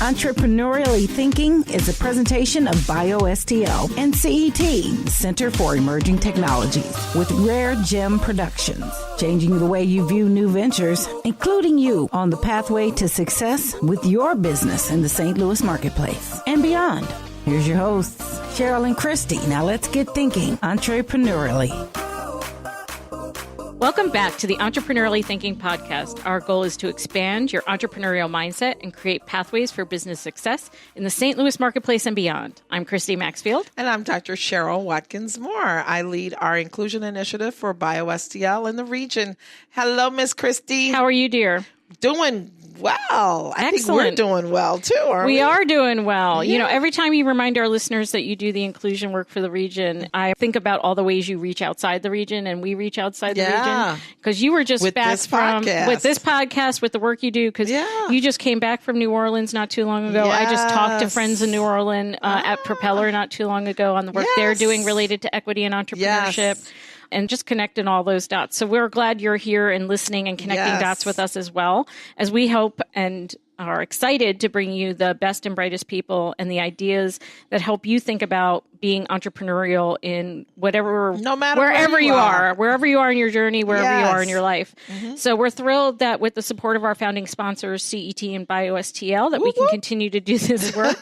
Entrepreneurially Thinking is a presentation of BioSTL and CET, Center for Emerging Technologies, with raregem-productions, changing the way you view new ventures, including you on the pathway to success with your business in the St. Louis marketplace and beyond. Here's your hosts, Cheryl and Christy. Now let's get thinking entrepreneurially. Welcome back to the Entrepreneurially Thinking podcast. Our goal is to expand your entrepreneurial mindset and create pathways for business success in the St. Louis marketplace and beyond. I'm Christy-Maxfield. And I'm Dr. Cheryl-Watkins-Moore. I lead our inclusion initiative for BioSTL in the region. Hello, Miss Christy. How are you, dear? Doing well. I think Excellent. we're doing well, too, aren't we? We are doing well. Yeah. You know, every time you remind our listeners that you do the inclusion work for the region, I think about all the ways you reach outside the region and we reach outside the region. Because you were just with back this podcast. with this podcast, with the work you do, because you just came back from New Orleans not too long ago. I just talked to friends in New Orleans at Propeller not too long ago on the work they're doing related to equity and entrepreneurship. And just connecting all those dots. So we're glad you're here and listening and connecting dots with us as well, as we hope and are excited to bring you the best and brightest people and the ideas that help you think about being entrepreneurial in whatever, no matter wherever you are in your journey, wherever you are in your life. Mm-hmm. So we're thrilled that with the support of our founding sponsors, CET and BioSTL, that we can continue to do this work.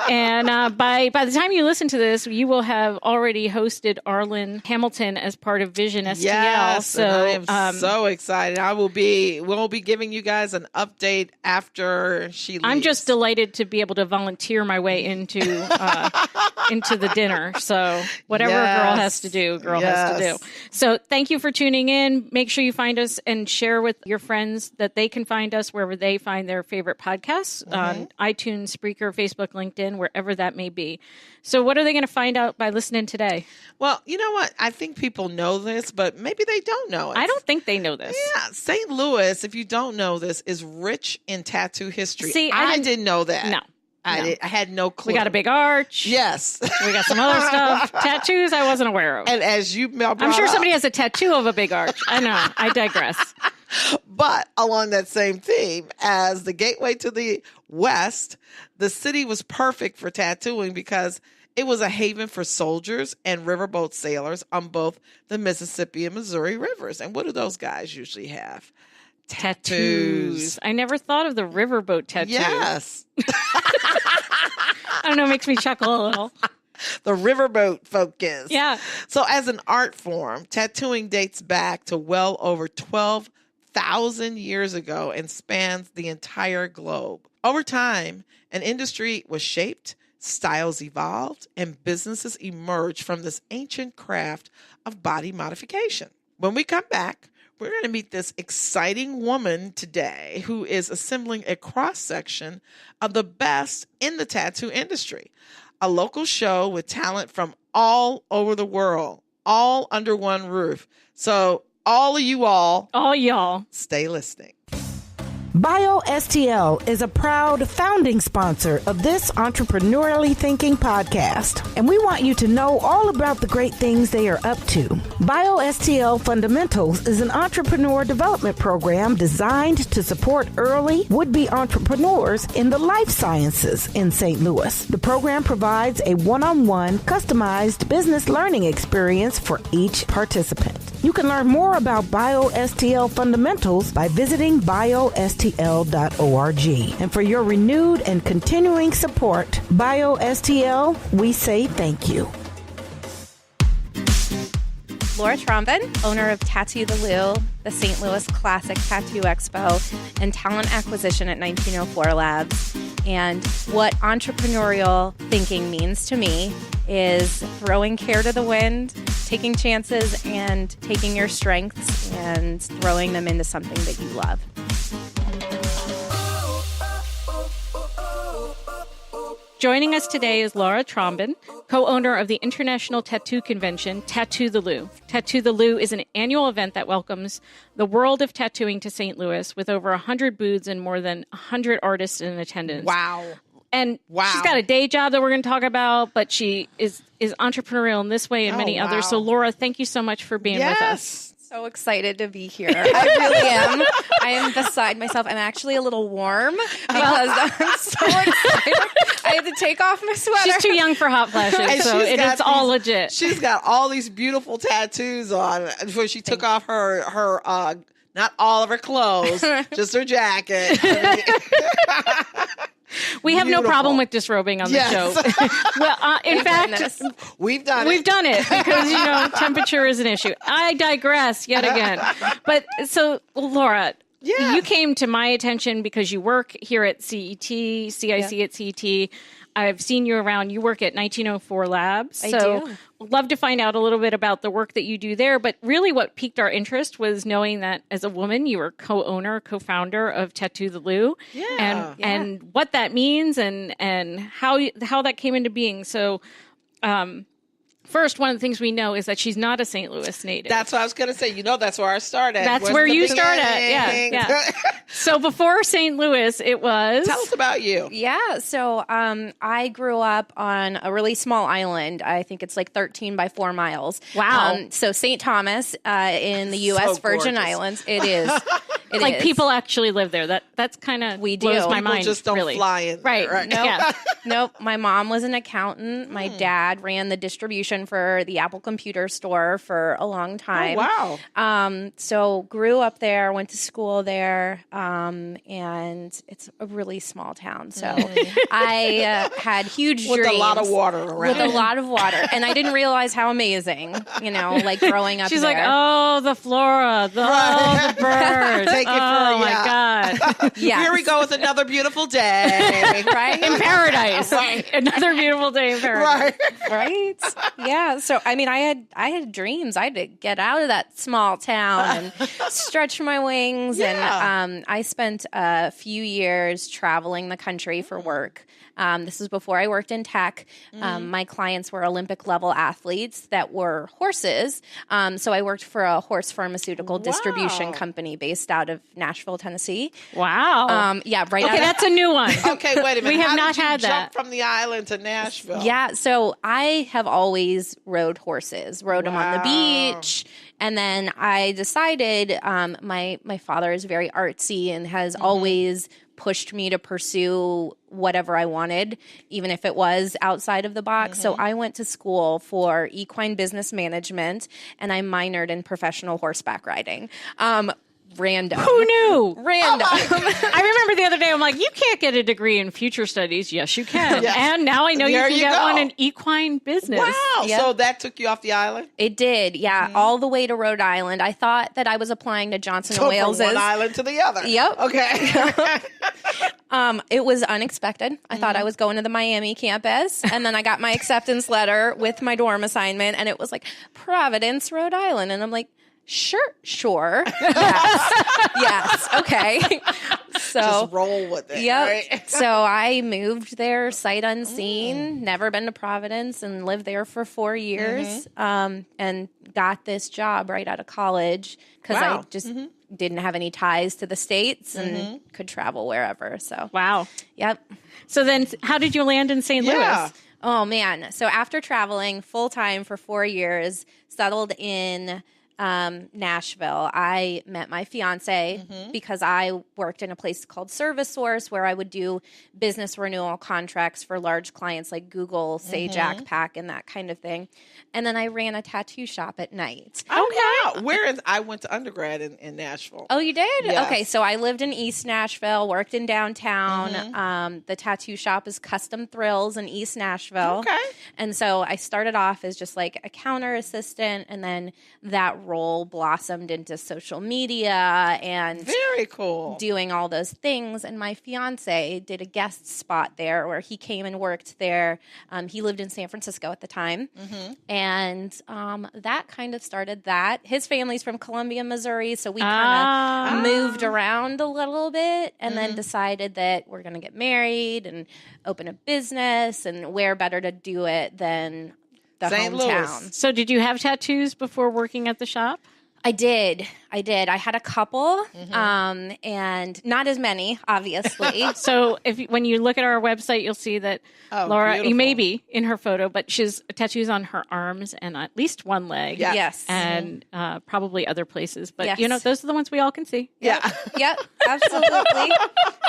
And by the time you listen to this, you will have already hosted Arlen Hamilton as part of Vision STL. Yes, so and I am so excited. We'll be giving you guys an update after she leaves. I'm just delighted to be able to volunteer my way into the dinner. So whatever a girl has to do, has to do. So thank you for tuning in. Make sure you find us and share with your friends that they can find us wherever they find their favorite podcasts on iTunes, Spreaker, Facebook, LinkedIn, wherever that may be. So what are they going to find out by listening today? Well, you know what? I think people know this, but maybe they don't know it. I don't think they know this. Yeah. St. Louis, if you don't know this, is rich in tattoo history. See, I didn't know that. No. I had no clue. We got a big arch. Yes. We got some other stuff. Tattoos I wasn't aware of. And as you brought I'm sure up, somebody has a tattoo of a big arch. I know. I digress. But along that same theme, as the gateway to the West, the city was perfect for tattooing because it was a haven for soldiers and riverboat sailors on both the Mississippi and Missouri rivers. And what do those guys usually have? Tattoos. I never thought of the riverboat tattoo. Yes. I don't know, it makes me chuckle a little. The riverboat focus. Yeah. So as an art form, tattooing dates back to well over 12,000 years ago and spans the entire globe. Over time, an industry was shaped, styles evolved, and businesses emerged from this ancient craft of body modification. When we come back, we're going to meet this exciting woman today who is assembling a cross-section of the best in the tattoo industry. A local show with talent from all over the world, all under one roof. So all y'all, stay listening. BioSTL is a proud founding sponsor of this Entrepreneurially Thinking podcast, and we want you to know all about the great things they are up to. BioSTL Fundamentals is an entrepreneur development program designed to support early would-be entrepreneurs in the life sciences in St. Louis. The program provides a one-on-one customized business learning experience for each participant. You can learn more about BioSTL Fundamentals by visiting biostl.org. And for your renewed and continuing support, BioSTL, we say thank you. Laura Tromben, owner of Tattoo the Lou, the St. Louis Classic Tattoo Expo, and talent acquisition at 1904 Labs. And what entrepreneurial thinking means to me is throwing care to the wind, taking chances, and taking your strengths and throwing them into something that you love. Joining us today is Laura Tromben, co-owner of the international tattoo convention, Tattoo the Lou. Tattoo the Lou is an annual event that welcomes the world of tattooing to St. Louis with over 100 booths and more than 100 artists in attendance. Wow. And she's got a day job that we're going to talk about, but she is entrepreneurial in this way and many others. So, Laura, thank you so much for being with us. So excited to be here. I really am. I am beside myself. I'm actually a little warm because I'm so excited. I had to take off my sweater. She's too young for hot flashes, so it's all legit. She's got all these beautiful tattoos on before she took off her not all of her clothes, just her jacket. We have no problem with disrobing on the show. Well, in fact, we've done it because, temperature is an issue. I digress yet again. But so, Laura, you came to my attention because you work here at CIC at CET. I've seen you around. You work at 1904 Labs. I do. Love to find out a little bit about the work that you do there. But really what piqued our interest was knowing that as a woman, you were co-founder of Tattoo the Lou. And what that means and how that came into being. So first, one of the things we know is that she's not a St. Louis native. That's what I was going to say. That's where I started. That's where you start at. Yeah. So before St. Louis, it was... Tell us about you. Yeah. So I grew up on a really small island. I think it's like 13 by 4 miles. Wow. So St. Thomas in the U.S. Virgin Islands. It is. People actually live there. That's kind of blows my mind. People just don't fly in. Right. Nope. Nope. My mom was an accountant. My dad ran the distribution for the Apple computer store for a long time. Oh, wow. So grew up there, went to school there, and it's a really small town. So I had huge dreams. With a lot of water around. With a lot of water. And I didn't realize how amazing, like growing up She's there. like, oh, the flora, the birds. Take it my God. Yes. Here we go with another beautiful day. Right? In paradise. Another beautiful day in paradise. Right? Yeah. So, I had dreams. I had to get out of that small town and stretch my wings. Yeah. And I spent a few years traveling the country for work. This was before I worked in tech. My clients were Olympic level athletes that were horses. So I worked for a horse pharmaceutical distribution company based out of Nashville, Tennessee. Wow. Yeah, right. Okay, that's a new one. Okay, wait a minute. We have How not did you had that. jump from the island to Nashville? Yeah, so I have always rode horses, rode them on the beach. And then I decided my father is very artsy and has always pushed me to pursue whatever I wanted, even if it was outside of the box. So I went to school for equine business management, and I minored in professional horseback riding. Random. Who knew? Random. I remember the other day, I'm like, you can't get a degree in future studies. Yes, you can. Yes. And now I know you There can you get go. one in equine business. Wow. Yep. So that took you off the island? It did, yeah, all the way to Rhode Island. I thought that I was applying to Johnson & So Wales'. from one island to the other. Yep. Okay. It was unexpected. I thought I was going to the Miami campus, and then I got my acceptance letter with my dorm assignment, and it was like Providence, Rhode Island, and I'm like, sure, yes, okay. So just roll with it. Yep. Right? So I moved there sight unseen, never been to Providence, and lived there for 4 years, and got this job right out of college because I just didn't have any ties to the States and could travel wherever. So Wow. Yep. So then how did you land in St. Louis? Oh, man. So after traveling full-time for 4 years, settled in Nashville, I met my fiance because I worked in a place called Service Source where I would do business renewal contracts for large clients like Google, say Jack Pack, and that kind of thing. And then I ran a tattoo shop at night. Oh, wow. I went to undergrad in Nashville. Oh, you did? Yes. Okay, so I lived in East Nashville, worked in downtown. The tattoo shop is Custom Thrills in East Nashville. Okay. And so I started off as just like a counter assistant, and then that role blossomed into social media and Very cool. doing all those things. And my fiance did a guest spot there where he came and worked there. He lived in San Francisco at the time. And that kind of started that. His family's from Columbia, Missouri. So we kind of moved around a little bit and then decided that we're going to get married and open a business. And where better to do it than the St. hometown. Louis. So did you have tattoos before working at the shop? I did. I did. I had a couple, and not as many, obviously. So when you look at our website, you'll see that Laura, beautiful. you may be in her photo, but she's tattoos on her arms and at least one leg. Yeah. Yes. And probably other places. But, Yes. those are the ones we all can see. Yeah. Yep, absolutely.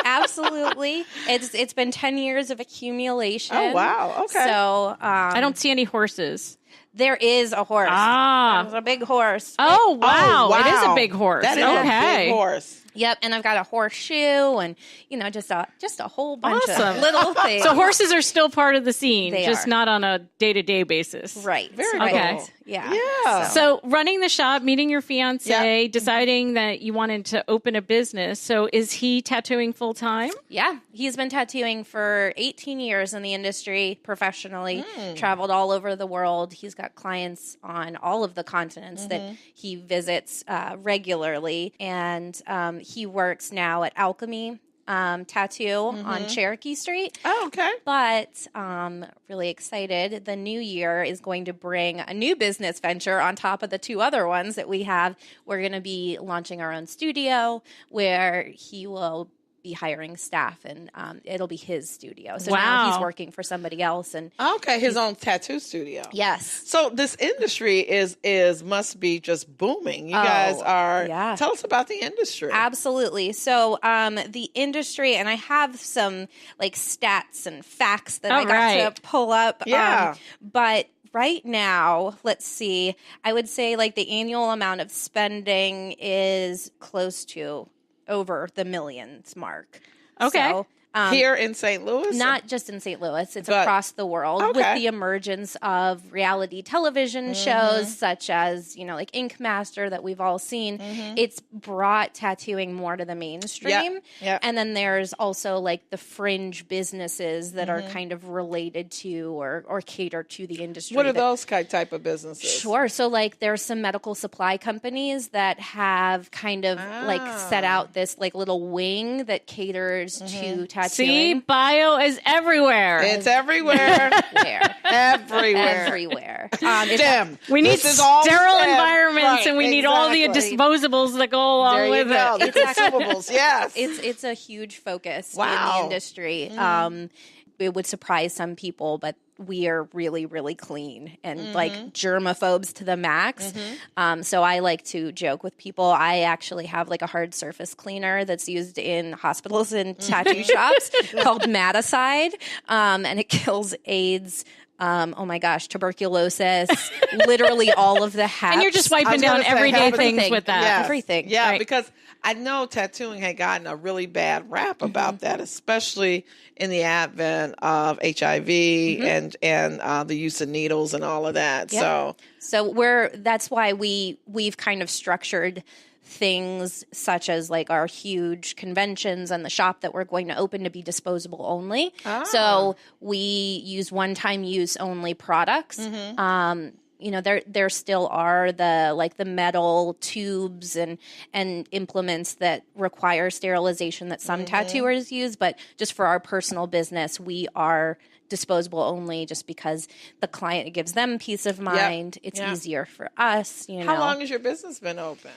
Absolutely. It's been 10 years of accumulation. Oh, wow. Okay. So I don't see any horses. there is a horse. There's a big horse. Oh, wow. wow. It is a big horse. That is okay. a big horse. Yep, and I've got a horseshoe and, just a whole bunch Awesome. of little things. So horses are still part of the scene, They just are. not on a day-to-day basis. Right. Very right. cool. Yeah. Yeah. So running the shop, meeting your fiance, Yep. deciding that you wanted to open a business. So is he tattooing full time? Yeah, he's been tattooing for 18 years in the industry professionally, traveled all over the world. He's got clients on all of the continents that he visits regularly. And he works now at Alchemy Tattoo on Cherokee Street. Oh, okay. But really excited. The new year is going to bring a new business venture on top of the two other ones that we have. We're going to be launching our own studio where he will be hiring staff, and it'll be his studio. So now he's working for somebody else. And Okay, his own tattoo studio. yes. So this industry must be just booming. You guys are. yeah. Tell us about the industry. Absolutely. So the industry, and I have some stats and facts that I got to pull up. Yeah. But right now, let's see, I would say the annual amount of spending is close to over the millions mark. Okay. So, Here in St. Louis? not just in St. Louis, it's But- across the world with Okay. the emergence of reality television shows such as, Ink Master that we've all seen. It's brought tattooing more to the mainstream. Yep. And then there's also the fringe businesses that are kind of related to or cater to the industry. What are those type of businesses? Sure. So there's some medical supply companies that have kind of set out this little wing that caters to tattooing. See, bio is everywhere. It's everywhere. Everywhere. Everywhere. Damn. We need This is all sterile STEM. environments, Right, and we need all the exactly. disposables that go along There you with go. it. The consumables, yes. It's a huge focus in Wow. the industry. It would surprise some people, but we are really, really clean and germaphobes to the max. So I like to joke with people. I actually have a hard surface cleaner that's used in hospitals and tattoo shops called Maticide, and it kills AIDS. Oh my gosh, tuberculosis, literally all of the HEPs. And you're just wiping down everyday things with that. Yes. Everything. Yeah, Right. because I know tattooing had gotten a really bad rap about that, especially in the advent of HIV and the use of needles and all of that. Yeah. So that's why we've kind of structured things such as our huge conventions and the shop that we're going to open to be disposable only. So we use one-time use only products. There still are the metal tubes and implements that require sterilization that some tattooers use, but just for our personal business, we are disposable only just because the client gives them peace of mind. It's easier for us. How long has your business been open?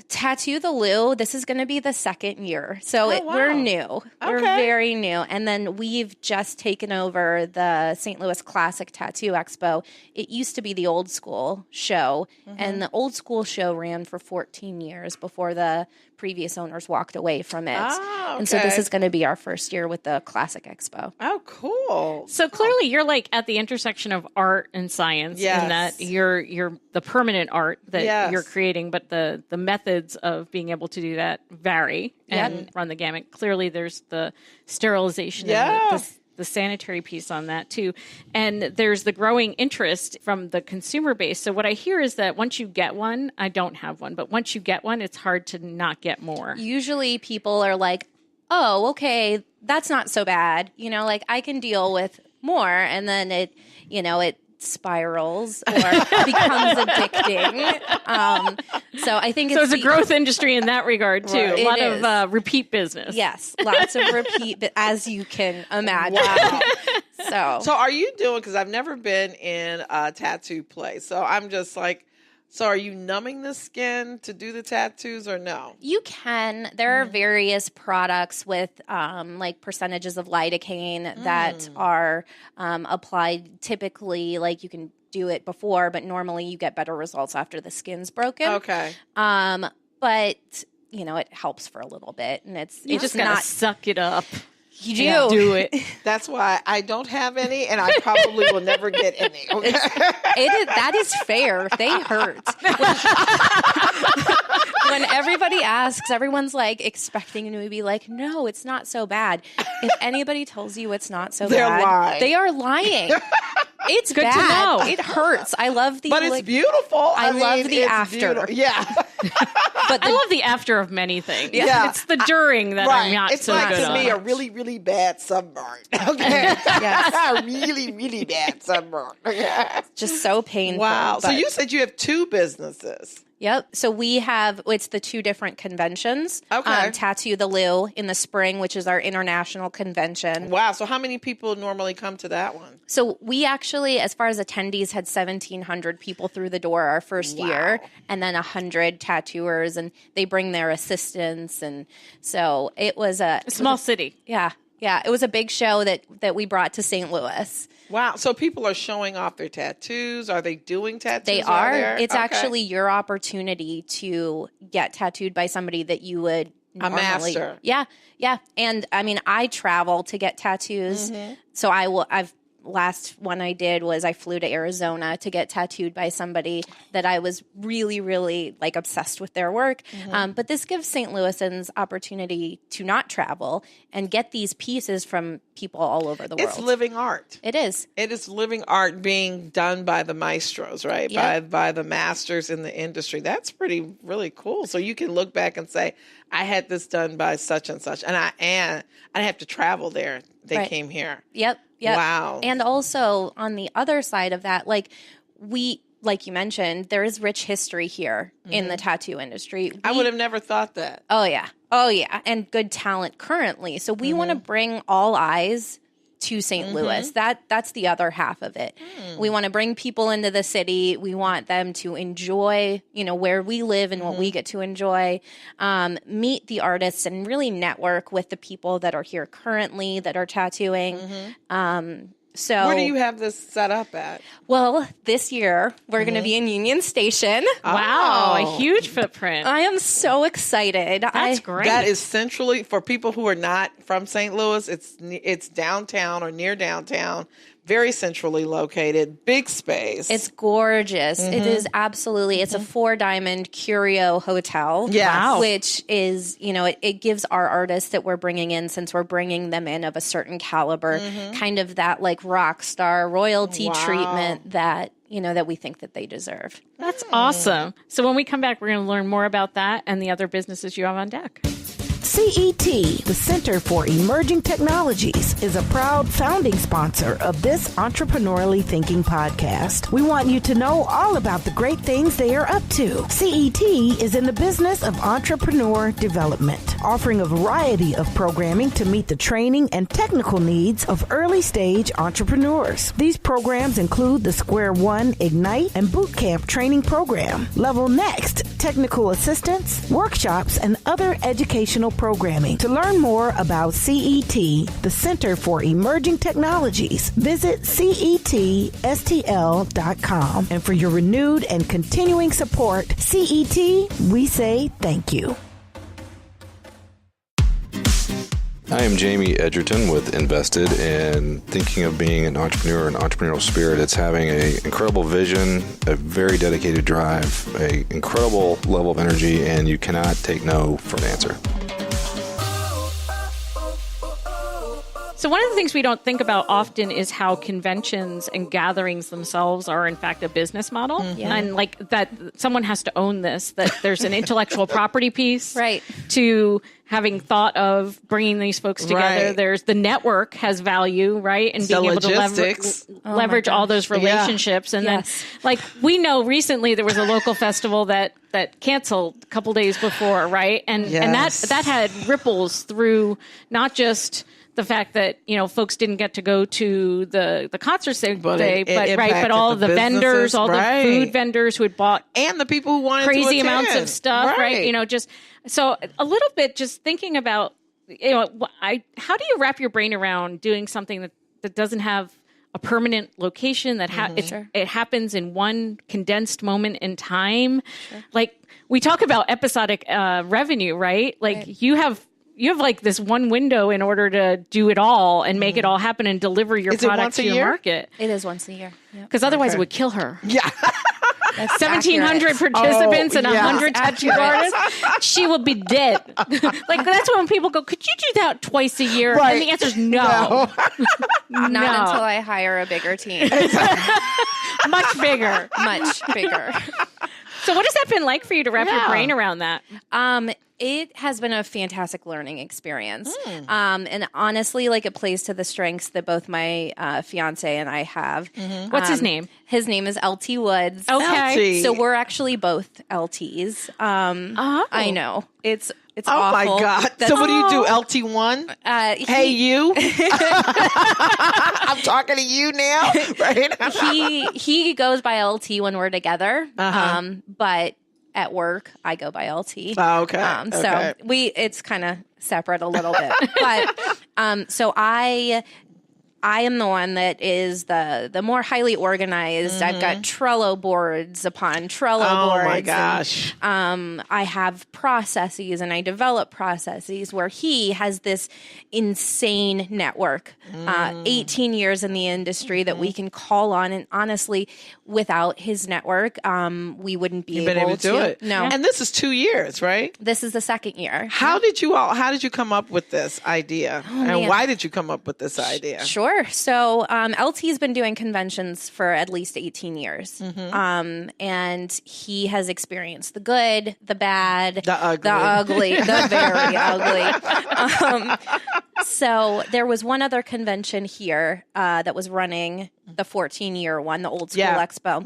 Tattoo the Lou, this is going to be the second year. So wow. we're new. We're Okay. very new. And then we've just taken over the St. Louis Classic Tattoo Expo. It used to be the Old School show, and the Old School show ran for 14 years before the previous owners walked away from it. Oh, And so this okay. is going to be our first year with the Classic Expo. Oh, cool. So clearly, you're at the intersection of art and science, Yes. in that you're the permanent art that Yes. you're creating, but the methods of being able to do that vary and run the gamut. Clearly, there's the sterilization and the sanitary piece on that too, and there's the growing interest from the consumer base. So what I hear is that once you get one, I don't have one, but once you get one, it's hard to not get more. Usually people are like, oh, okay, that's not so bad. I can deal with more. And then it spirals or becomes addicting. So I think So it's a growth industry in that regard too. Right. A lot It of repeat business. Yes, lots of repeat, but as you can imagine. Wow. So are you doing, because I've never been in a tattoo place, so I'm just So are you numbing the skin to do the tattoos or no? You can. There are various products with like percentages of lidocaine that are applied typically. Like you can do it before, but normally you get better results after the skin's broken. Okay. But you know, it helps for a little bit, and you just gotta suck it up. You do it. That's why I don't have any, and I probably will never get any. Okay? That is fair. They hurt. When everybody asks, everyone's like expecting you to be like, no, it's not so bad. If anybody tells you it's not so bad, lying. They are lying. It's good bad. to know. It hurts. I love the But it's beautiful. I love the it's after. Beautiful. Yeah. But I love the after of many things. Yeah. It's the during that I'm not it's so like good to on. me a really, really bad sunburn. Okay. Yes. Really, really bad sunburn. just so painful. Wow. So but- you said you have 2 businesses. Yep. So we have, it's the 2 different conventions. Okay. Tattoo the Lou in the spring, which is our international convention. Wow. So how many people normally come to that one? So we actually, as far as attendees, had 1,700 people through the door our first year, and then 100 tattooers, and they bring their assistants. And so it was a small city. Yeah. Yeah. It was a big show that we brought to St. Louis. Wow. So people are showing off their tattoos. Are they doing tattoos? They are. There? It's Okay. actually your opportunity to get tattooed by somebody that you would normally. A master. Yeah. Yeah. And I mean, I travel to get tattoos. So last one I did was I flew to Arizona to get tattooed by somebody that I was really, really like obsessed with their work. But this gives St. Louisans opportunity to not travel and get these pieces from people all over the world. It's living art. It is. It is living art being done by the maestros, right? Yep. By the masters in the industry. That's really cool. So you can look back and say, I had this done by such and such, and I have to travel there. They came here. Yep. Wow. And also on the other side of that, like you mentioned, there is rich history here in the tattoo industry. I would have never thought that. Oh yeah. And good talent currently. So we want to bring all eyes to St. Louis. That's the other half of it. We want to bring people into the city. We want them to enjoy, where we live and what we get to enjoy, meet the artists and really network with the people that are here currently that are tattooing. So where do you have this set up at? Well, this year we're going to be in Union Station. Wow, a huge footprint. I am so excited. That's great. That is centrally, for people who are not from St. Louis, it's downtown or near downtown, very centrally located, big space. It's gorgeous. It is absolutely, it's a 4-diamond Curio hotel. Yes. Wow. Which is, it gives our artists that we're bringing in, since we're bringing them in of a certain caliber, kind of that like rock star royalty treatment that that we think that they deserve. That's awesome. So when we come back, we're going to learn more about that and the other businesses you have on deck. CET, the Center for Emerging Technologies, is a proud founding sponsor of this Entrepreneurially Thinking podcast. We want you to know all about the great things they are up to. CET is in the business of entrepreneur development, offering a variety of programming to meet the training and technical needs of early-stage entrepreneurs. These programs include the Square One Ignite and Bootcamp training program, Level Next, technical assistance, workshops, and other educational programming. To learn more about CET, the Center for Emerging Technologies, visit CETSTL.com. And for your renewed and continuing support, CET, we say thank you. I am Jamie Edgerton with Invested, and thinking of being an entrepreneur, an entrepreneurial spirit, it's having an incredible vision, a very dedicated drive, an incredible level of energy, and you cannot take no for an answer. So one of the things we don't think about often is how conventions and gatherings themselves are in fact a business model. And like that someone has to own this, that there's an intellectual property piece to having thought of bringing these folks together. There's the network has value, right? And being able to leverage all those relationships. And then like we know recently there was a local festival that canceled a couple days before, right? And that had ripples through not just the fact that, folks didn't get to go to the concerts but all of the vendors, all the food vendors who had bought and the people who wanted crazy to amounts of stuff, right? Just so a little bit, just thinking about, how do you wrap your brain around doing something that doesn't have a permanent location, that it happens in one condensed moment in time? Sure. Like we talk about episodic revenue, right? Like you have like this one window in order to do it all and make it all happen and deliver your product to your market. It is once a year. Because otherwise it would kill her. Yeah. 1,700 participants and 100 tattoo artists. She will be dead. Like that's when people go, could you do that twice a year? Right. And the answer is no. Not until I hire a bigger team. Much bigger. Much bigger. So what has that been like for you to wrap your brain around that? It has been a fantastic learning experience. And honestly, like it plays to the strengths that both my fiance and I have. What's his name? His name is LT Woods. Okay. So we're actually both LTs. I know. It's awful. My God. So what do you do? LT1? Hey, you? I'm talking to you now, right? he goes by LT when we're together. But at work, I go by LT. Oh, okay. So it's kind of separate a little bit. But so I am the one that is the more highly organized. I've got Trello boards upon Trello boards. Oh my gosh. And, I have processes and I develop processes where he has this insane network. 18 years in the industry that we can call on. And honestly, without his network, we wouldn't be able to do it. No. And this is 2 years, right? This is the second year. How did you come up with this idea? And why did you come up with this idea? Sure. So LT's been doing conventions for at least 18 years. And he has experienced the good, the bad, the ugly, the very ugly. So there was one other convention here that was running, the 14-year one, the Old School Expo.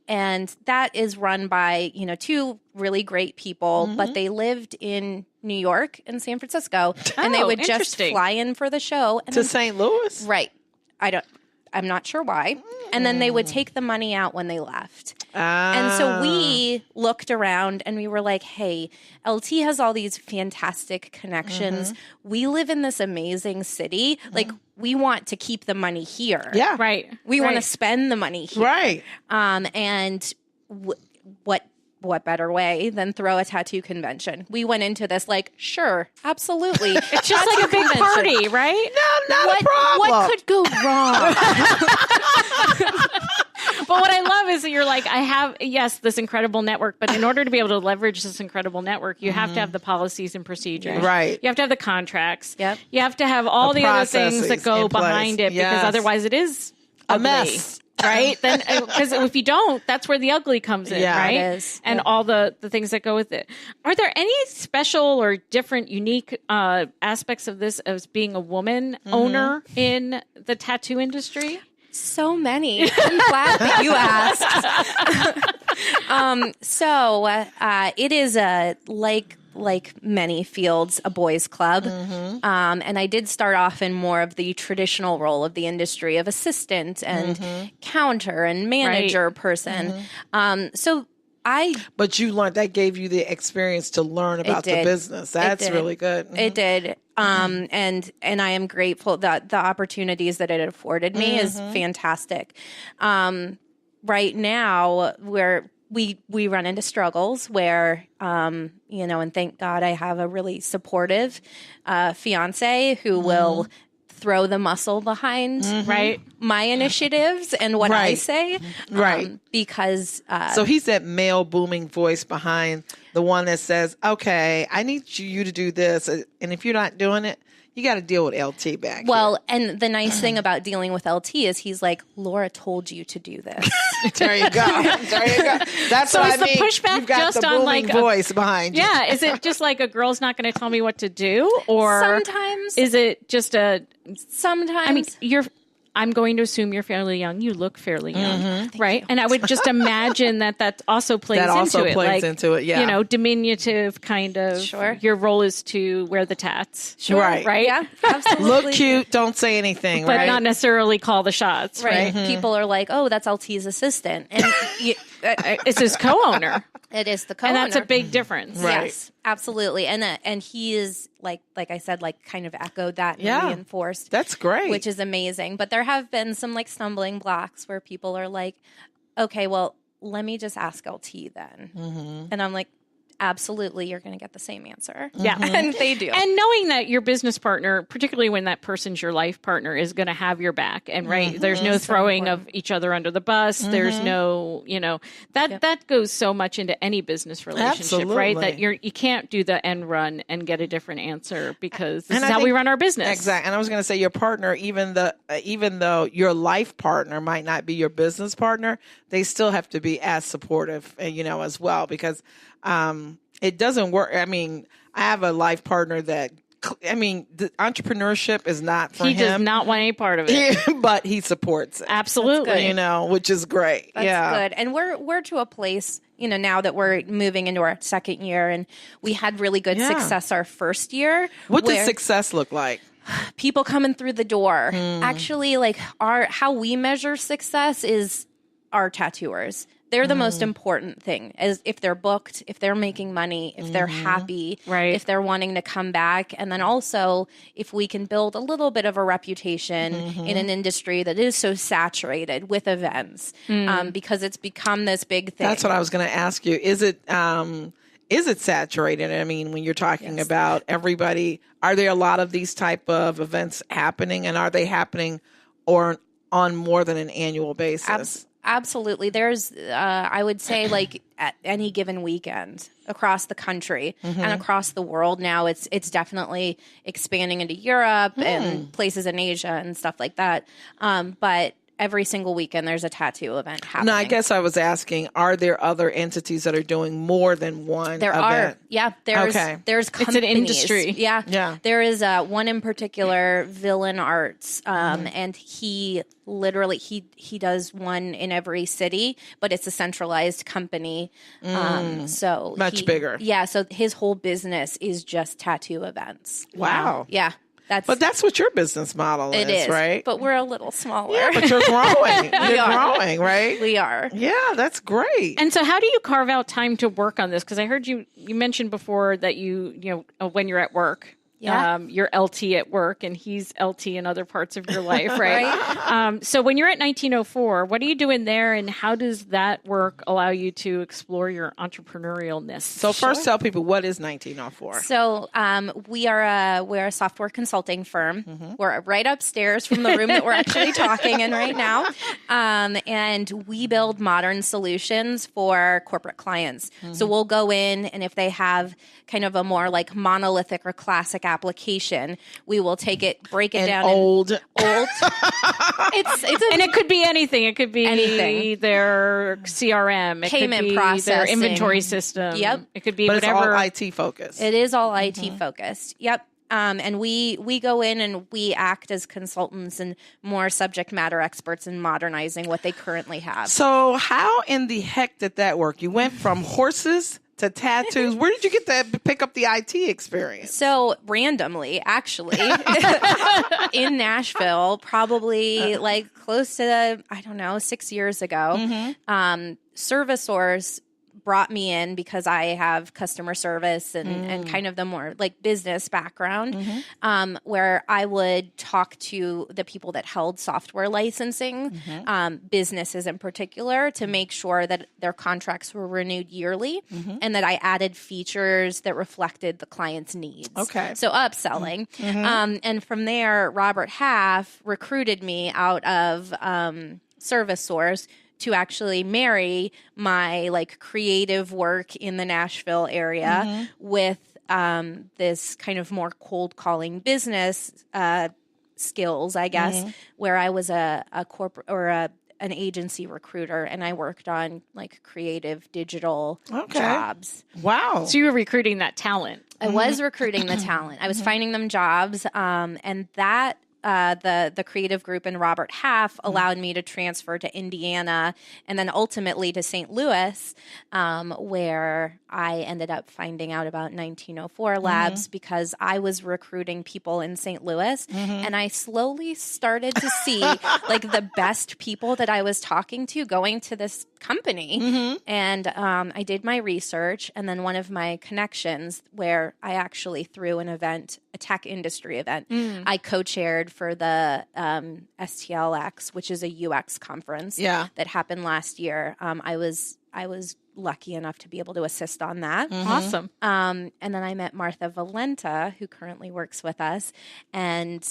And that is run by, two really great people, but they lived in New York and San Francisco, and they would just fly in for the show. And to St. Louis? Right. I'm not sure why. And then they would take the money out when they left. And so we looked around and we were like, hey, LT has all these fantastic connections. We live in this amazing city. Like, we want to keep the money here. Yeah. Right. We want to spend the money here. Right. And what better way than throw a tattoo convention? We went into this like, sure, absolutely. It's just like a big party, right? No, not a problem. What could go wrong? But what I love is that you're like, I have, this incredible network, but in order to be able to leverage this incredible network, you have to have the policies and procedures. Right. You have to have the contracts. Yep. You have to have all the other things that go behind it, because otherwise it is a ugly. mess. Right? Then, because if you don't, that's where the ugly comes in, right? It is. And all the things that go with it. Are there any special or different, unique aspects of this as being a woman owner in the tattoo industry? So many. I'm glad that you asked. It is like many fields, a boys' club. And I did start off in more of the traditional role of the industry of assistant and counter and manager person. But you learned, that gave you the experience to learn about the business. That's really good. It did. And I am grateful that the opportunities that it afforded me is fantastic. Right now, we run into struggles where, and thank God I have a really supportive fiance who will throw the muscle behind my initiatives and what I say. Because... so he's that male booming voice behind the one that says, okay, I need you to do this. And if you're not doing it, you got to deal with LT back here. And the nice thing about dealing with LT is he's like, Laura told you to do this. There you go. That's so what I mean. So is the pushback You've got just the on booming voice behind you? Yeah. Is it just like a girl's not going to tell me what to do? Or sometimes. Is it just sometimes. I mean, I'm going to assume you're fairly young. You look fairly young, right? And I would just imagine that also plays into it. Yeah. Diminutive kind of. Sure. Your role is to wear the tats. Sure. Right. Yeah, absolutely. Look cute. Don't say anything. But right? not necessarily call the shots. Right. People are like, oh, that's LT's assistant. And it's his co-owner. It is the co-owner. And that's a big difference. Right. Yes, absolutely. And he is like I said, kind of echoed that and reinforced. That's great. Which is amazing. But there have been some stumbling blocks where people are like, okay, well, let me just ask LT then. And I'm like, absolutely, you're going to get the same answer. Yeah. And they do. And knowing that your business partner, particularly when that person's your life partner, is going to have your back. And there's no throwing of each other under the bus. There's no, that goes so much into any business relationship, right? That you can't do the end run and get a different answer because this is how we run our business. Exactly. And I was going to say your partner, even though your life partner might not be your business partner, they still have to be as supportive, as well, because it doesn't work. I mean, I have a life partner that, the entrepreneurship is not for him. He does not want any part of it. But he supports it. Absolutely. Which is great. That's good. And we're to a place, now that we're moving into our second year, and we had really good success our first year. What does success look like? People coming through the door. Actually, how we measure success is our tattooers. They're the most important thing, as if they're booked, if they're making money, if they're happy, if they're wanting to come back. And then also if we can build a little bit of a reputation in an industry that is so saturated with events, because it's become this big thing. That's what I was going to ask you. Is it saturated? I mean, when you're talking about everybody, are there a lot of these type of events happening, and are they happening or on more than an annual basis? Absolutely. There's, I would say, at any given weekend across the country and across the world now, it's definitely expanding into Europe and places in Asia and stuff like that. But every single weekend there's a tattoo event happening. No, I guess I was asking, are there other entities that are doing more than one There event? are. Yeah. There's companies. It's an industry. Yeah. There is one in particular, Villain Arts, and he literally he does one in every city, but it's a centralized company. So much bigger. Yeah. So his whole business is just tattoo events. Wow. Yeah. But that's what your business model is, right? But we're a little smaller. Yeah, but you're growing. You're growing, right? We are. Yeah, that's great. And so how do you carve out time to work on this? Because I heard you mentioned before that you when you're at work, you're LT at work and he's LT in other parts of your life, right? So when you're at 1904, what are you doing there, and how does that work allow you to explore your entrepreneurialness? So first tell people, what is 1904? So we're a software consulting firm. We're right upstairs from the room that we're actually talking in right now. And we build modern solutions for corporate clients. So we'll go in, and if they have kind of a more monolithic or classic application, we will take it, break it down. Old. It's and it could be anything. It could be anything. Their CRM, it payment could be processing, their inventory system. Yep. It could be but whatever. it's all IT focused. It is all IT focused. Yep. And we go in and we act as consultants and more subject matter experts in modernizing what they currently have. So how in the heck did that work? You went from horses to tattoos. Where did you get that pick up the IT experience? So randomly, actually, in Nashville, probably close to, 6 years ago, ServiceSource brought me in because I have customer service and kind of the more business background, where I would talk to the people that held software licensing, businesses in particular, to make sure that their contracts were renewed yearly and that I added features that reflected the client's needs. Okay. So upselling. And from there, Robert Half recruited me out of ServiceSource to actually marry my creative work in the Nashville area with this kind of more cold calling business skills, I guess, where I was a corporate or an agency recruiter, and I worked on creative digital jobs. Wow. So you were recruiting that talent. I was recruiting the talent. I was finding them jobs, and that the creative group and Robert Half allowed me to transfer to Indiana and then ultimately to St. Louis, where I ended up finding out about 1904 Labs because I was recruiting people in St. Louis, and I slowly started to see like the best people that I was talking to going to this company. And I did my research, and then one of my connections where I actually threw an event, a tech industry event, I co-chaired for the STLX, which is a UX conference that happened last year. I was lucky enough to be able to assist on that. Awesome. And then I met Martha Valenta, who currently works with us, and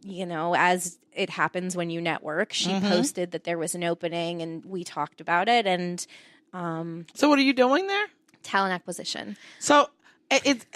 you know, as it happens when you network, she posted that there was an opening, and we talked about it. And so, what are you doing there? Talent acquisition. So,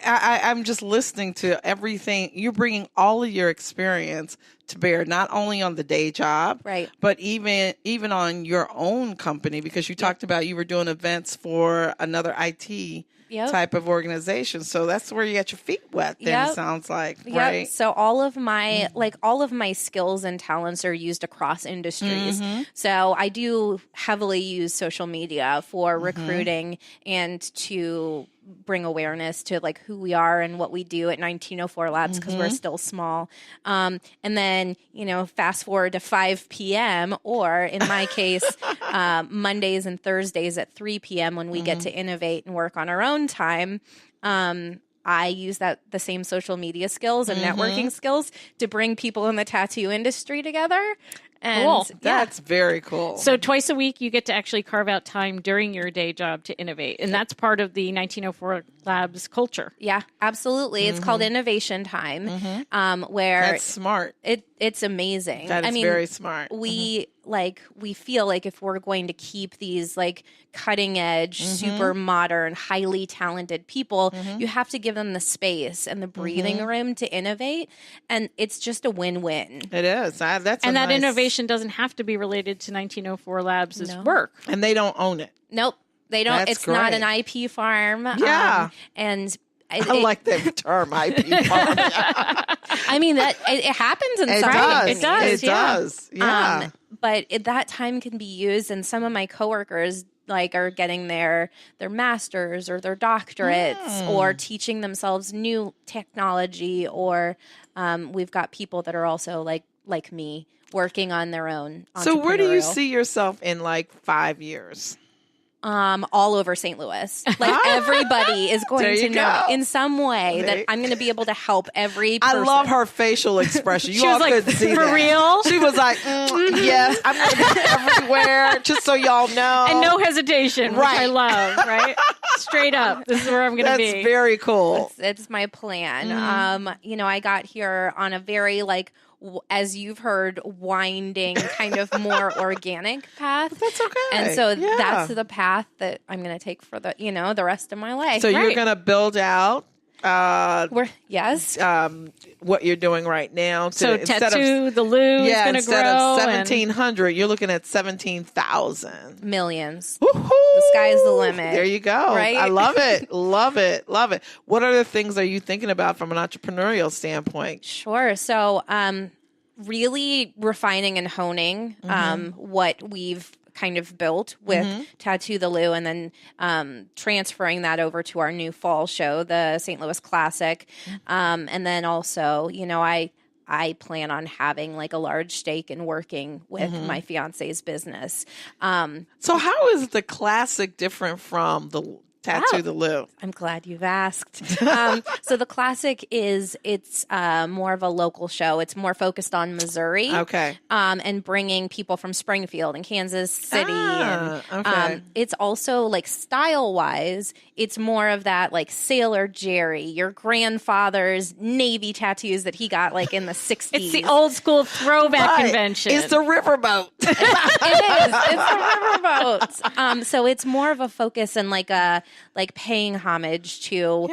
I'm just listening to everything. You're bringing all of your experience to bear, not only on the day job, right, but even on your own company, because you talked about you were doing events for another IT type of organization. So that's where you got your feet wet. Then it sounds like, right? So all of my all of my skills and talents are used across industries. So I do heavily use social media for recruiting and to bring awareness to like who we are and what we do at 1904 Labs, because we're still small. And then, you know, fast forward to 5 p.m. or in my case, Mondays and Thursdays at 3 p.m. when we get to innovate and work on our own time. I use the same social media skills and networking skills to bring people in the tattoo industry together. And cool. That's very cool. So twice a week, you get to actually carve out time during your day job to innovate. And that's part of the 1904 Labs culture. Yeah, absolutely. It's called Innovation Time, where that's smart. It's amazing. That is very smart. We feel like if we're going to keep these like cutting edge, super modern, highly talented people, you have to give them the space and the breathing room to innovate. And it's just a win-win. It is. That innovation doesn't have to be related to 1904 Labs' work. And they don't own it. Nope. They don't. That's it's not an IP farm. Yeah. And I like the term IP farm. I mean, that it happens in some companies. It does. Yeah. But that time can be used, and some of my coworkers like are getting their masters or their doctorates or teaching themselves new technology, or we've got people that are also like me working on their own. So where do you see yourself in like 5 years? All over St. Louis. Like everybody is going to know in some way that I'm going to be able to help every person. I love her facial expression. You all couldn't see for that. real? She was like, yes, I'm going to be everywhere, just so y'all know. And no hesitation, which I love, right? Straight up. This is where I'm going to be. That's very cool. It's my plan. You know, I got here on a very as you've heard, winding, kind of more organic path. But that's okay. And so that's the path that I'm going to take for the rest of my life. So you're going to build out what you're doing right now. So Tattoo the Lou is going to grow. Instead of 1,700, you're looking at 17,000. Millions. Woo-hoo! The sky's the limit. There you go. Right? I love it. Love it. Love it. What other things are you thinking about from an entrepreneurial standpoint? Sure. So really refining and honing what we've kind of built with Tattoo the Lou, and then transferring that over to our new fall show, the St. Louis Classic. And then also, you know, I plan on having like a large stake in working with my fiance's business. So how is the Classic different from the Tattoo the Lou? I'm glad you've asked. So the Classic it's more of a local show. It's more focused on Missouri. Okay. And bringing people from Springfield and Kansas City. And it's also like style-wise, it's more of that like Sailor Jerry, your grandfather's Navy tattoos that he got like in the 60s. It's the old school throwback convention. It's the riverboat. It is. It's the riverboat. So it's more of a focus and like paying homage to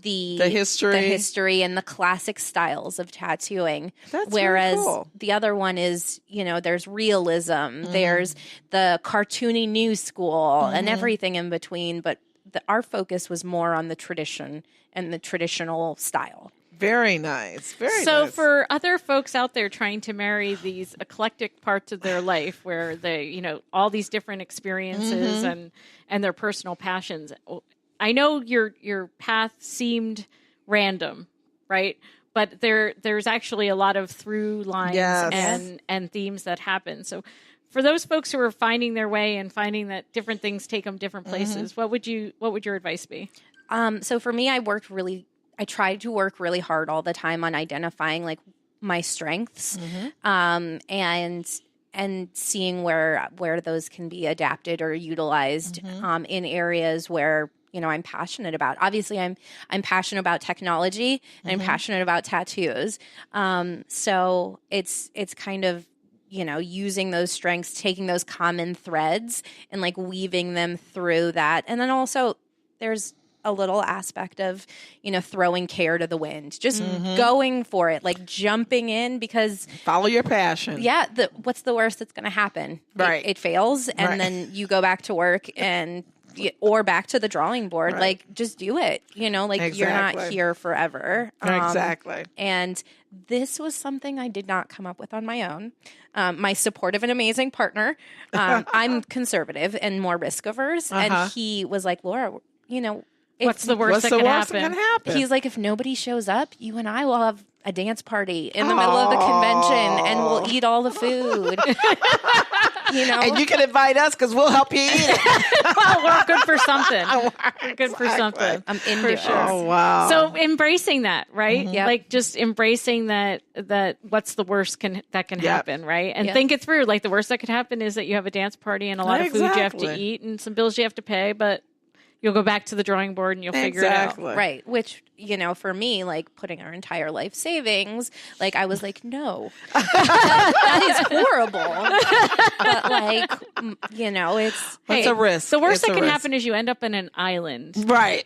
the history and the classic styles of tattooing. That's whereas really cool. The other one is, you know, there's realism, there's the cartoony new school and everything in between. But our focus was more on the tradition and the traditional style. Very nice. Very so nice. for other folks out there trying to marry these eclectic parts of their life where they, you know, all these different experiences and their personal passions. I know your path seemed random, right? But there's actually a lot of through lines and themes that happen. So for those folks who are finding their way and finding that different things take them different places, what would your advice be? So for me, I tried to work really hard all the time on identifying like my strengths, and seeing where those can be adapted or utilized in areas where, you know, I'm passionate about. Obviously, I'm passionate about technology and I'm passionate about tattoos. So it's kind of, you know, using those strengths, taking those common threads and like weaving them through that. And then also there's a little aspect of, you know, throwing care to the wind, just going for it, like jumping in, because follow your passion. Yeah. What's the worst that's going to happen? Right. It fails. And then you go back to work or back to the drawing board. Like, just do it, you know, like you're not here forever. Exactly. And this was something I did not come up with on my own. My supportive and amazing partner, I'm conservative and more risk averse. And he was like, Laura, you know, what's the worst that can happen? He's like, if nobody shows up, you and I will have a dance party in the middle of the convention and we'll eat all the food. You know? And you can invite us because we'll help you eat it. Well, we're good for something. We're good for something. I'm into for sure. Oh, wow. So embracing that, right? Yep. Like just embracing that what's the worst that can happen, right? And think it through. Like the worst that could happen is that you have a dance party and a lot of food you have to eat and some bills you have to pay, but you'll go back to the drawing board and you'll figure it out. Right. Which, you know, for me, like putting our entire life savings, like I was like, no, that is horrible. But like, you know, it's a risk. The worst that can happen is you end up in an island. Right.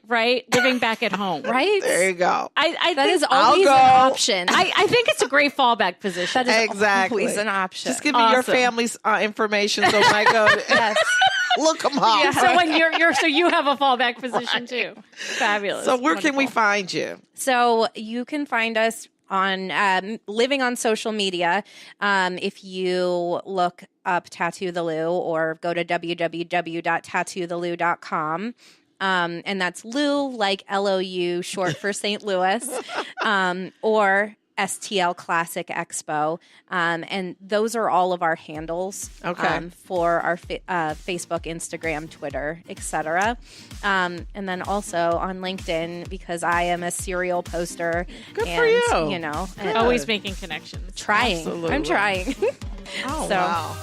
Living back at home. Right. There you go. That is always an option. I think it's a great fallback position. That is always an option. Just give me your family's information so when I go. Yes. Look them up. Yeah, so when so you have a fallback position too. Fabulous. So where can we find you? So you can find us on living on social media. If you look up Tattoo the Lou or go to www.tattootheLou.com. And that's Lou, like LOU, short for St. Louis, or STL Classic Expo. And those are all of our handles for our Facebook, Instagram, Twitter, etc. And then also on LinkedIn, because I am a serial poster. Good for you. You know, always making connections. Trying. Absolutely. I'm trying. Wow.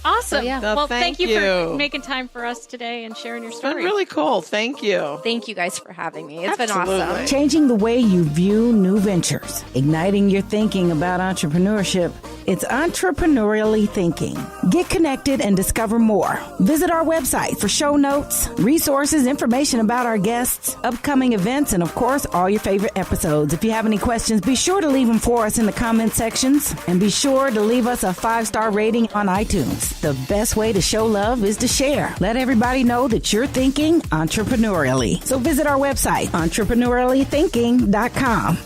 Awesome. So, yeah. Well, thank you for making time for us today and sharing your story. It's been really cool. Thank you. Thank you guys for having me. It's been Absolutely. awesome. Changing the way you view new ventures, igniting your thinking about entrepreneurship. It's Entrepreneurially Thinking. Get connected and discover more. Visit our website for show notes, resources, information about our guests, upcoming events, and of course, all your favorite episodes. If you have any questions, be sure to leave them for us in the comment sections, and be sure to leave us a 5-star rating on iTunes. The best way to show love is to share. Let everybody know that you're thinking entrepreneurially. So visit our website, entrepreneurially-thinking.com.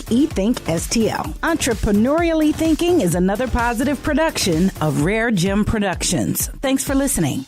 #ETHINKSTL. Entrepreneurially Thinking is another positive production of Rare Gem Productions. Thanks for listening.